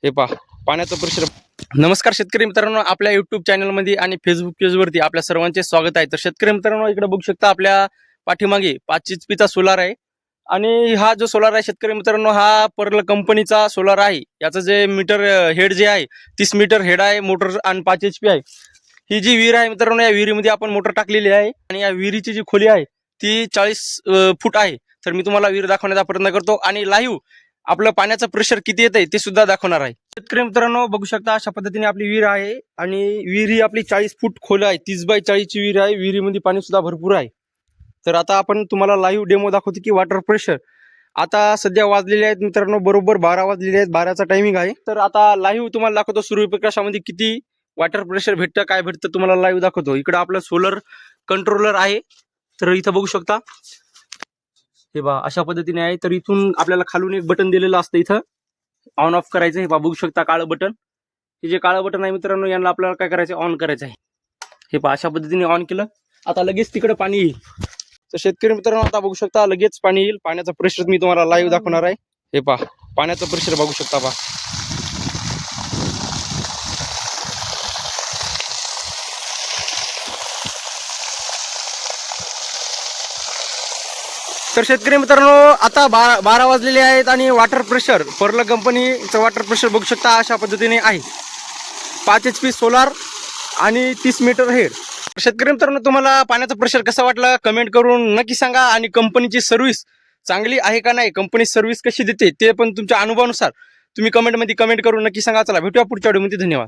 हे पहा पाण्याचं प्रेशर. नमस्कार शेतकरी मित्रांनो, आपल्या युट्यूब चॅनलमध्ये आणि फेसबुक पेजवरती आपल्या सर्वांचे स्वागत आहे. तर शेतकरी मित्रांनो, इकडे बघू शकता आपल्या पाठीमागे 5 HP चा सोलार आहे. आणि हा जो सोलार आहे शेतकरी मित्रांनो, हा पर्ल कंपनीचा सोलार आहे. याचं जे मीटर हेड जे आहे 30 मीटर हेड आहे, मोटर आणि 5 HP आहे. ही जी विहीर आहे मित्रांनो, या विहिरीमध्ये आपण मोटर टाकलेली आहे आणि या विहिरीची जी खोली आहे ती 40 फूट आहे. तर मी तुम्हाला विहीर दाखवण्याचा प्रयत्न करतो आणि लाईव्ह आपलं पाण्याचं प्रेशर किती येतंय ते सुद्धा दाखवणार आहे. शेतकरी मित्रांनो, बघू शकता अशा पद्धतीने आपली विहीर आहे आणि विहीर ही आपली 40 फूट खोल आहे. 30 बाय 40 ची विहीर आहे. विहिरीमध्ये पाणी सुद्धा भरपूर आहे. तर आता आपण तुम्हाला लाईव्ह डेमो दाखवतो की वॉटर प्रेशर आता सध्या वाजलेले आहेत मित्रांनो, बरोबर 12 वाजलेले आहेत. 12चा टायमिंग आहे. तर आता लाईव्ह तुम्हाला दाखवतो सूर्यप्रकाशामध्ये किती वॉटर प्रेशर भेटतं, काय भेटतं तुम्हाला लाईव्ह दाखवतो. इकडे आपलं सोलर कंट्रोलर आहे. तर इथं बघू शकता हे बघा अशा पद्धतीने आहे. तर इथून आपल्याला खालून एक बटन दिलेलं असतं, इथं ऑन ऑफ करायचं. हे बघू शकता काळं बटन. हे जे काळं बटन आहे मित्रांनो, यांना आपल्याला काय करायचं, ऑन करायचं आहे. हे पहा अशा पद्धतीने ऑन केलं. आता लगेच तिकडे पाणी येईल. तर शेतकरी मित्रांनो, आता बघू शकता लगेच पाणी येईल. पाण्याचं प्रेशर मी तुम्हाला लाईव्ह दाखवणार आहे. हे पहा पाण्याचं प्रेशर बघू शकता पहा. तर शेतकरी मित्रांनो, आता 12 वाजलेले आहेत आणि वॉटर प्रेशर पर्ल कंपनीचं वॉटर प्रेशर बघू शकता अशा पद्धतीने आहे. 5 HP सोलार आणि 30 मीटर हेड. शेतकरी मित्रांनो, तुम्हाला पाण्याचं प्रेशर कसं वाटलं कमेंट करून नक्की सांगा. आणि कंपनीची सर्व्हिस चांगली आहे का नाही, कंपनी सर्व्हिस कशी देते ते पण तुमच्या अनुभवानुसार तुम्ही कमेंटमध्ये कमेंट करून नक्की सांगा. चला भेटूया पुढच्या व्हिडिओमध्ये. धन्यवाद.